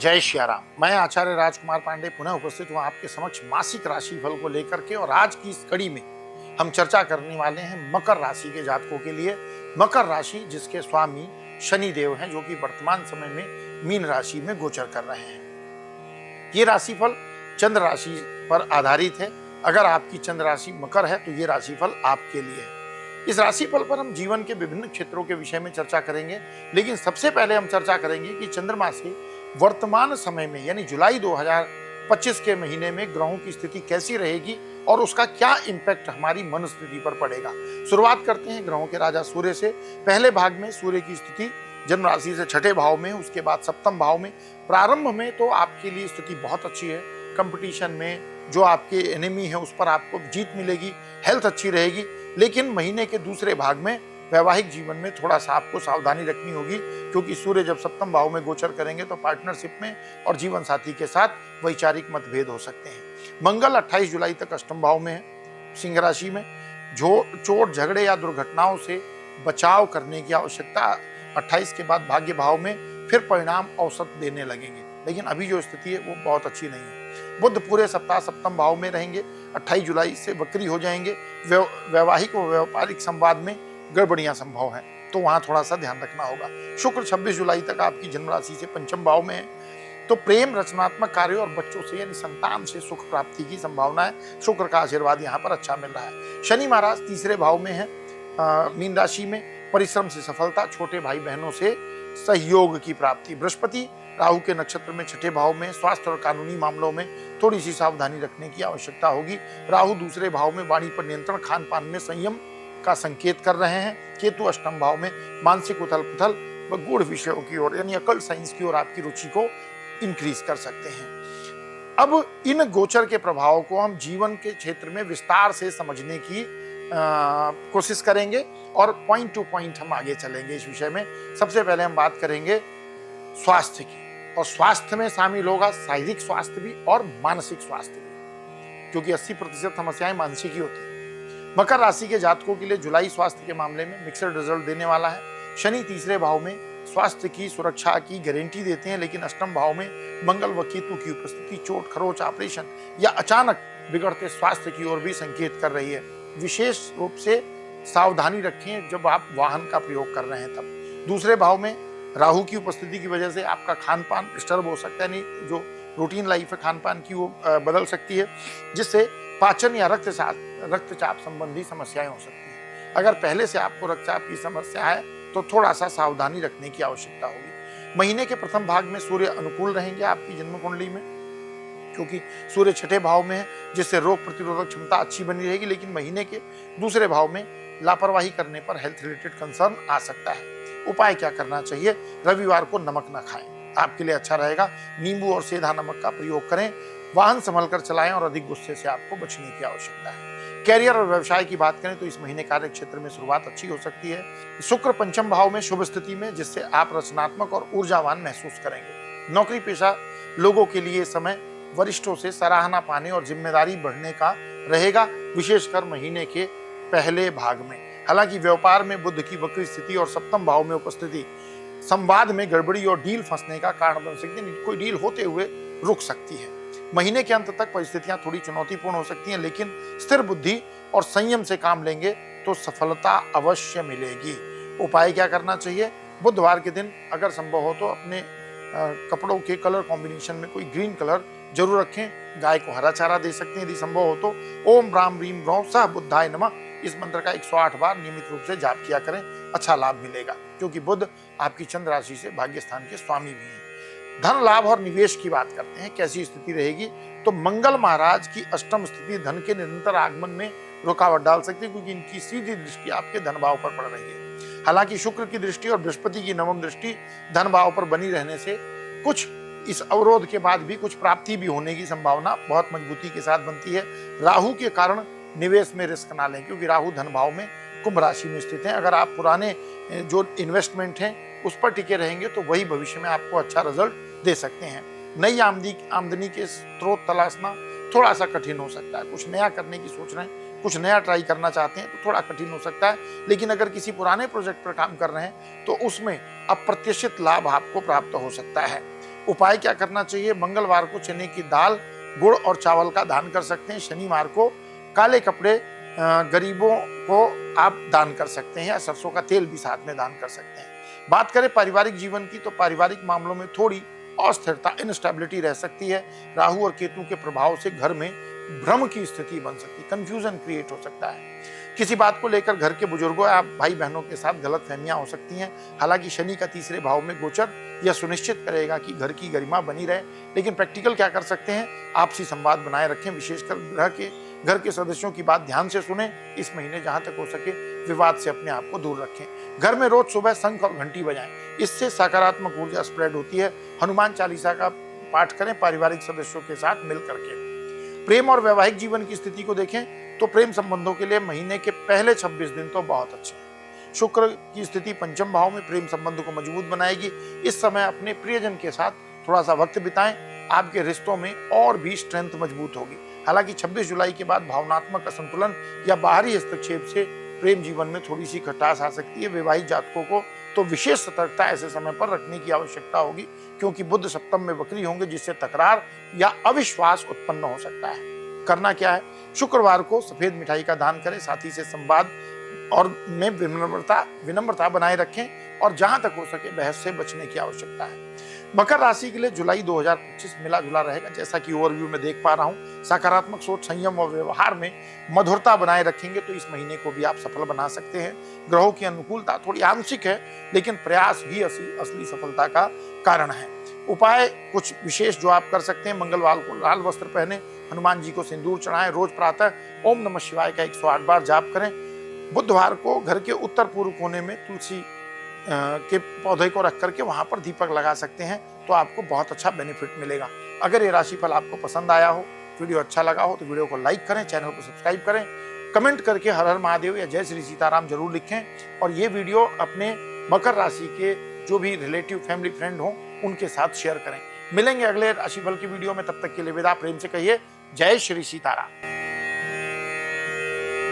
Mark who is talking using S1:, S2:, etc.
S1: जय श्याराम। मैं आचार्य राजकुमार पांडे पुनः उपस्थित हूँ आपके समक्ष मासिक राशि फल को लेकर के। और आज की इस कड़ी में हम चर्चा करने वाले हैं मकर राशि के जातकों के लिए। मकर राशि जिसके स्वामी शनि देव हैं, जो कि वर्तमान समय में मीन राशि में गोचर कर रहे हैं। ये राशिफल चंद्र राशि पर आधारित है। अगर आपकी चंद्र राशि मकर है तो ये राशिफल आपके लिए है। इस राशिफल पर हम जीवन के विभिन्न क्षेत्रों के विषय में चर्चा करेंगे, लेकिन सबसे पहले हम चर्चा करेंगे कि चंद्रमा से वर्तमान समय में यानी जुलाई 2025 के महीने में ग्रहों की स्थिति कैसी रहेगी और उसका क्या इंपैक्ट हमारी मन स्थिति पर पड़ेगा। शुरुआत करते हैं ग्रहों के राजा सूर्य से। पहले भाग में सूर्य की स्थिति जन्म राशि से छठे भाव में, उसके बाद सप्तम भाव में। प्रारंभ में तो आपके लिए स्थिति बहुत अच्छी है। कंपटीशन में जो आपके एनिमी है उस पर आपको जीत मिलेगी, हेल्थ अच्छी रहेगी। लेकिन महीने के दूसरे भाग में वैवाहिक जीवन में थोड़ा सा आपको सावधानी रखनी होगी, क्योंकि सूर्य जब सप्तम भाव में गोचर करेंगे तो पार्टनरशिप में और जीवन साथी के साथ वैचारिक मतभेद हो सकते हैं। मंगल 28 जुलाई तक अष्टम भाव में है सिंह राशि में। चोट झगड़े या दुर्घटनाओं से बचाव करने की आवश्यकता। 28 के बाद भाग्य भाव में फिर परिणाम औसत देने लगेंगे, लेकिन अभी जो स्थिति है वो बहुत अच्छी नहीं है। बुध पूरे सप्ताह सप्तम भाव में रहेंगे। 28 जुलाई से वक्री हो जाएंगे। वैवाहिक व व्यापारिक संवाद में गड़बड़ियां संभव हैं, तो वहां थोड़ा सा ध्यान रखना होगा। शुक्र 26 जुलाई तक आपकी जन्म राशि से पंचम भाव में है, तो प्रेम, रचनात्मक कार्यों और बच्चों से यानी संतान से सुख प्राप्ति की संभावना है। शुक्र का आशीर्वाद यहाँ पर अच्छा मिल रहा है। शनि महाराज तीसरे भाव में है मीन राशि में। परिश्रम से सफलता, छोटे भाई बहनों से सहयोग की प्राप्ति। बृहस्पति राहु के नक्षत्र में छठे भाव में। स्वास्थ्य और कानूनी मामलों में थोड़ी सी सावधानी रखने की आवश्यकता होगी। राहु दूसरे भाव में वाणी पर नियंत्रण, खान पान में संयम का संकेत कर रहे हैं। केतु अष्टम भाव में मानसिक उथल पुथल व गूढ़ विषयों की ओर यानी अकल साइंस की ओर आपकी रुचि को इंक्रीज कर सकते हैं। अब इन गोचर के प्रभाव को हम जीवन के क्षेत्र में विस्तार से समझने की कोशिश करेंगे और पॉइंट टू पॉइंट हम आगे चलेंगे इस विषय में। सबसे पहले हम बात करेंगे स्वास्थ्य की, और स्वास्थ्य में शामिल होगा शारीरिक स्वास्थ्य भी और मानसिक स्वास्थ्य भी, क्योंकि 80% समस्याएं मानसिक ही होती है। मकर राशि के जातकों के लिए जुलाई स्वास्थ्य के मामले में मिक्सड रिजल्ट देने वाला है। शनि तीसरे भाव में स्वास्थ्य की सुरक्षा की गारंटी देते हैं, लेकिन अष्टम भाव में मंगल व केतु की उपस्थिति चोट, खरोच, ऑपरेशन या अचानक बिगड़ते स्वास्थ्य की ओर भी संकेत कर रही है। विशेष रूप से सावधानी रखें जब आप वाहन का प्रयोग कर रहे हैं तब। दूसरे भाव में राहु की उपस्थिति की वजह से आपका खान पान डिस्टर्ब हो सकता है, नहीं जो रूटीन लाइफ है खान पान की वो बदल सकती है, जिससे पाचन या रक्तचाप संबंधी समस्याएं हो सकती हैं। अगर पहले से आपको रक्तचाप की समस्या है तो थोड़ा सा सावधानी रखने की आवश्यकता होगी। महीने के प्रथम भाग में सूर्य अनुकूल रहेंगे आपकी जन्म कुंडली में, क्योंकि सूर्य छठे भाव में है, जिससे रोग प्रतिरोधक क्षमता अच्छी बनी रहेगी। लेकिन महीने के दूसरे भाव में लापरवाही करने पर हेल्थ रिलेटेड कंसर्न आ सकता है। उपाय क्या करना चाहिए? रविवार को नमक ना खाएं, आपके लिए अच्छा रहेगा। नींबू और सेंधा नमक का प्रयोग करें। वाहन संभल कर चलाएं और अधिक गुस्से से आपको बचने की आवश्यकता है। कैरियर और व्यवसाय की बात करें तो इस महीने कार्य क्षेत्र में शुरुआत अच्छी हो सकती है। शुक्र पंचम भाव में शुभ स्थिति में, जिससे आप रचनात्मक और ऊर्जावान महसूस करेंगे। नौकरी पेशा लोगों के लिए समय वरिष्ठों से सराहना पाने और जिम्मेदारी बढ़ने का रहेगा, विशेषकर महीने के पहले भाग में। हालांकि व्यापार में बुध की वक्री स्थिति और सप्तम भाव में उपस्थिति संवाद में गड़बड़ी और डील फंसने का कारण बन सकती है। कोई डील होते हुए रुक सकती है। महीने के अंत तक परिस्थितियां थोड़ी चुनौतीपूर्ण हो सकती हैं, लेकिन स्थिर बुद्धि और संयम से काम लेंगे तो सफलता अवश्य मिलेगी। उपाय क्या करना चाहिए? बुधवार के दिन अगर संभव हो तो अपने कपड़ों के कलर कॉम्बिनेशन में कोई ग्रीन कलर जरूर रखें। गाय को हरा चारा दे सकते हैं यदि संभव हो तो। ओम राम रीम रौ सह बुद्धाय नमः इस मंत्र का 108 बार नियमित रूप से जाप किया करें, अच्छा लाभ मिलेगा, क्योंकि बुध आपकी चंद्र राशि से भाग्य स्थान के स्वामी भी हैं। धन लाभ और निवेश की बात करते हैं, कैसी स्थिति रहेगी? तो मंगल महाराज की अष्टम स्थिति धन के निरंतर आगमन में रुकावट डाल सकती है, क्योंकि इनकी सीधी दृष्टि आपके धन भाव पर पड़ रही है। हालांकि शुक्र की दृष्टि और बृहस्पति की नवम दृष्टि धन भाव पर बनी रहने से कुछ इस अवरोध के बाद भी कुछ प्राप्ति भी होने की संभावना बहुत मजबूती के साथ बनती है। राहु के कारण निवेश में रिस्क ना लें, क्योंकि राहु धन भाव में कुंभ राशि में स्थित हैं। अगर आप पुराने जो इन्वेस्टमेंट हैं उस पर टिके रहेंगे तो वही भविष्य में आपको अच्छा रिजल्ट दे सकते हैं। नई आमदनी के स्रोत तलाशना थोड़ा सा कठिन हो सकता है। कुछ नया करने की सोच रहे हैं, कुछ नया ट्राई करना चाहते हैं तो थोड़ा कठिन हो सकता है। लेकिन अगर किसी पुराने प्रोजेक्ट पर काम कर रहे हैं तो उसमें अप्रत्याशित लाभ आपको प्राप्त हो सकता है। उपाय क्या करना चाहिए? मंगलवार को चने की दाल, गुड़ और चावल का दान कर सकते हैं। शनिवार को काले कपड़े गरीबों को आप दान कर सकते हैं, या सरसों का तेल भी साथ में दान कर सकते हैं। बात करें पारिवारिक जीवन की, तो पारिवारिक मामलों में थोड़ी अस्थिरता, इनस्टेबिलिटी रह सकती है। राहु और केतु के प्रभाव से घर में भ्रम की स्थिति बन सकती है, कंफ्यूजन क्रिएट हो सकता है। किसी बात को लेकर घर के बुजुर्गों या भाई बहनों के साथ गलतफहमियां हो सकती हैं। हालांकि शनि का तीसरे भाव में गोचर यह सुनिश्चित करेगा कि घर की गरिमा बनी रहे। लेकिन प्रैक्टिकल क्या कर सकते हैं? आपसी संवाद बनाए रखें, विशेषकर घर के सदस्यों की बात ध्यान से सुने। इस महीने जहां तक हो सके विवाद से अपने आप को दूर रखें। घर में रोज सुबह शंख और घंटी बजाएं, इससे सकारात्मक ऊर्जा स्प्रेड होती है। हनुमान चालीसा का पाठ करें पारिवारिक सदस्यों के साथ मिल करके। प्रेम और वैवाहिक जीवन की स्थिति को देखें तो प्रेम संबंधों के लिए महीने के पहले 26 दिन तो बहुत अच्छे हैं। शुक्र की स्थिति पंचम भाव में प्रेम संबंध को मजबूत बनाएगी। इस समय अपने प्रियजन के साथ थोड़ा सा वक्त बिताएं, आपके रिश्तों में और भी स्ट्रेंथ मजबूत होगी। हालांकि 26 जुलाई के बाद भावनात्मक असंतुलन या बाहरी हस्तक्षेप से प्रेम जीवन में थोड़ी सी खटास आ सकती है। विवाहित जातकों को तो विशेष सतर्कता ऐसे समय पर रखने की आवश्यकता होगी, क्योंकि बुध सप्तम में वक्री होंगे, जिससे तकरार या अविश्वास उत्पन्न हो सकता है। करना क्या है? शुक्रवार को सफेद मिठाई का दान करें, साथ ही से संवाद और में विनम्रता बनाए रखें, और जहां तक हो सके बहस से बचने की आवश्यकता है। मकर राशि के लिए जुलाई 2025 मिला जुला रहेगा। जैसा कि ओवरव्यू में देख पा रहा हूं, सकारात्मक सोच, संयम और व्यवहार में मधुरता बनाए रखेंगे तो इस महीने को भी आप सफल बना सकते हैं। ग्रहों की अनुकूलता थोड़ी आंशिक है, लेकिन प्रयास ही असली सफलता का कारण है। उपाय कुछ विशेष जो आप कर सकते हैं: मंगलवार को लाल वस्त्र पहने, हनुमान जी को सिंदूर चढ़ाएं, रोज प्रातः ओम नमः शिवाय का 108 बार जाप करें। बुधवार को घर के उत्तर पूर्व कोने में तुलसी के पौधे को रख करके वहां पर दीपक लगा सकते हैं, तो आपको बहुत अच्छा बेनिफिट मिलेगा। अगर ये राशिफल आपको पसंद आया हो, वीडियो अच्छा लगा हो, तो वीडियो को लाइक करें, चैनल को सब्सक्राइब करें, कमेंट करके हर हर महादेव या जय श्री सीताराम जरूर लिखें। और ये वीडियो अपने मकर राशि के जो भी रिलेटिव, फैमिली, फ्रेंड हो उनके साथ शेयर करें। मिलेंगे अगले राशिफल की वीडियो में, तब तक के लिए विदा। प्रेम से कहिए जय श्री सीताराम।